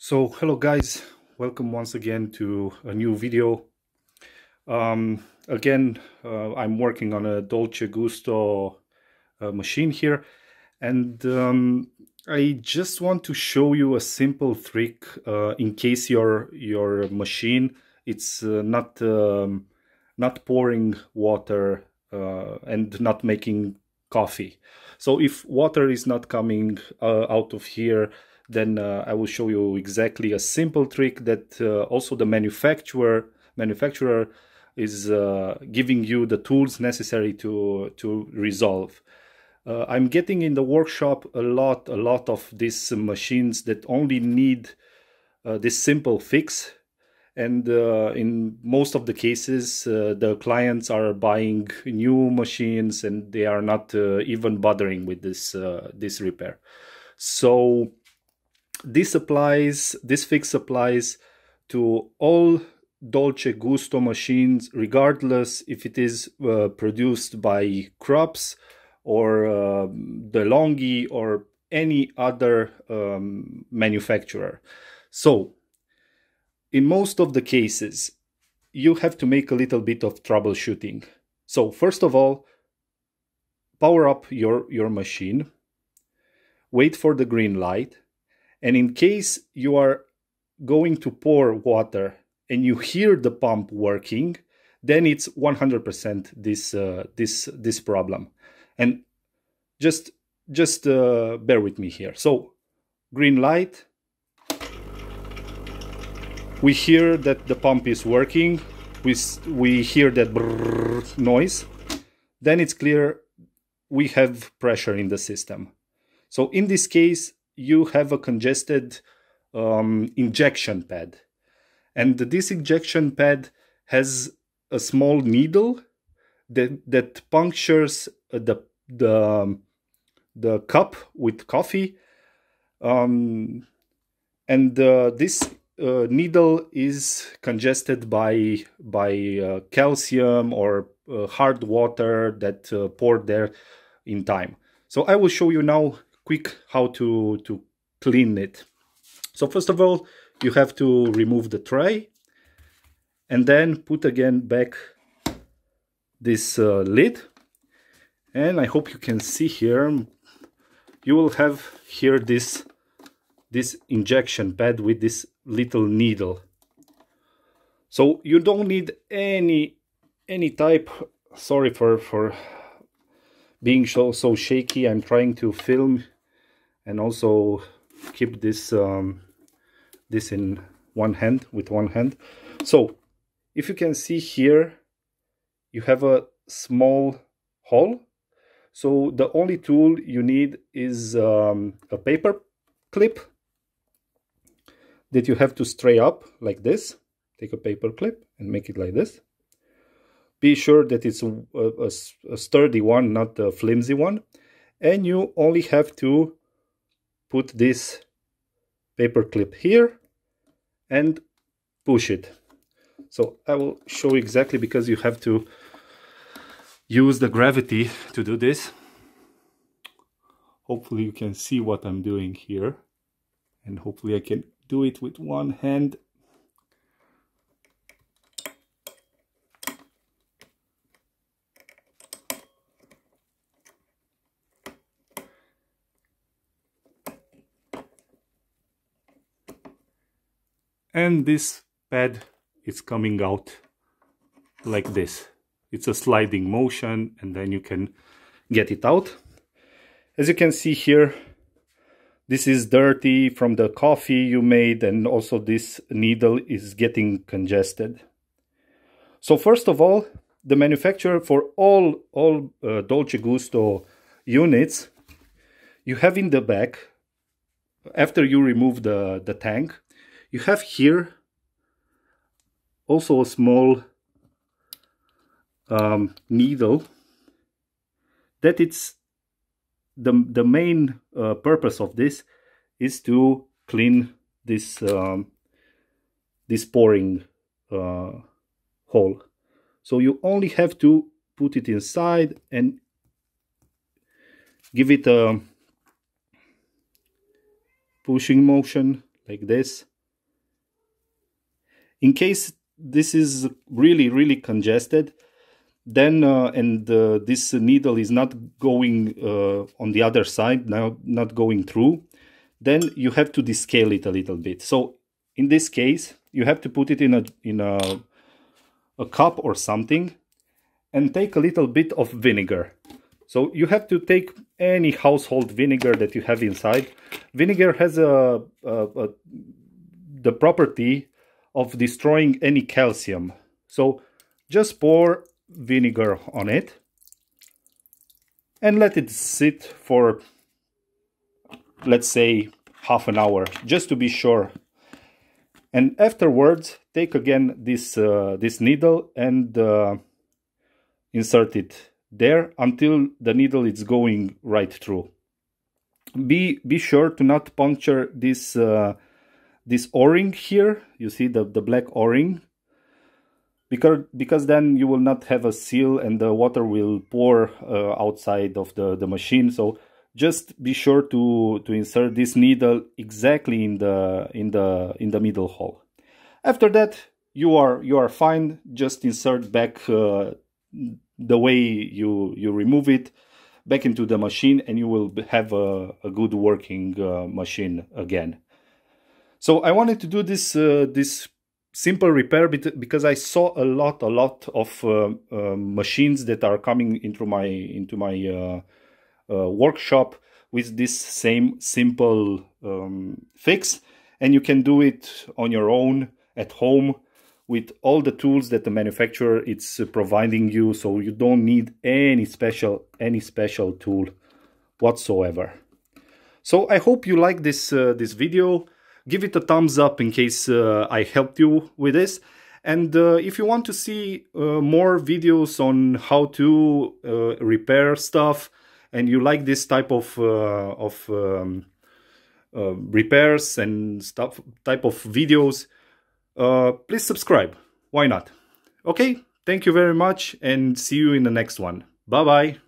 So hello guys, welcome once again to a new video. I'm working on a Dolce Gusto machine here, and I just want to show you a simple trick in case your machine it's not pouring water and not making coffee. So if water is not coming out of here, then I will show you exactly a simple trick that also the manufacturer is giving you the tools necessary to resolve. I'm getting in the workshop a lot of these machines that only need this simple fix, and in most of the cases the clients are buying new machines and they are not even bothering with this repair. So this fix applies to all Dolce Gusto machines, regardless if it is produced by Krups or DeLonghi or any other manufacturer. So in most of the cases, you have to make a little bit of troubleshooting. So first of all, power up your machine, wait for the green light, and in case you are going to pour water and you hear the pump working, then it's 100% this problem. And just bear with me here. So green light, we hear that the pump is working, we hear that brrr noise, then it's clear we have pressure in the system. So in this case, you have a congested injection pad, and this injection pad has a small needle that punctures the cup with coffee, and this needle is congested by calcium or hard water that poured there in time. So I will show you now quick how to clean it. So first of all, you have to remove the tray and then put again back this lid, and I hope you can see here, you will have here this injection pad with this little needle. So you don't need any type, sorry for being so shaky, I'm trying to film and also keep this this in one hand, with one hand. So if you can see here, you have a small hole. So the only tool you need is a paper clip that you have to stray up like this. Take a paper clip and make it like this. Be sure that it's a sturdy one, not a flimsy one. And you only have to put this paper clip here and push it. So I will show you exactly, because you have to use the gravity to do this. Hopefully you can see what I'm doing here, and hopefully I can do it with one hand. And this pad is coming out like this. It's a sliding motion, and then you can get it out. As you can see here, this is dirty from the coffee you made, and also this needle is getting congested. So first of all, the manufacturer for all Dolce Gusto units, you have in the back, after you remove the tank, you have here also a small needle that it's the main purpose of this is to clean this this pouring hole. So you only have to put it inside and give it a pushing motion like this, In case this is really congested, then this needle is not going on the other side, now not going through, then you have to descale it a little bit. So in this case, you have to put it in a cup or something and take a little bit of vinegar. So you have to take any household vinegar that you have inside. Vinegar has the property of destroying any calcium. So just pour vinegar on it and let it sit for, let's say, half an hour, just to be sure. And afterwards, take again this needle and insert it there until the needle is going right through. Be sure to not puncture this this o-ring here. You see the black o-ring, because then you will not have a seal and the water will pour outside of the machine. So just be sure to insert this needle exactly in the middle hole. After that, you are fine. Just insert back the way you remove it back into the machine, and you will have a good working machine again. So I wanted to do this this simple repair because I saw a lot of machines that are coming into my workshop with this same simple fix, and you can do it on your own at home with all the tools that the manufacturer is providing you. So you don't need any special tool whatsoever. So I hope you like this this video. Give it a thumbs up in case I helped you with this. And if you want to see more videos on how to repair stuff, and you like this type of repairs and stuff, type of videos, please subscribe. Why not? Okay, thank you very much and see you in the next one. Bye bye.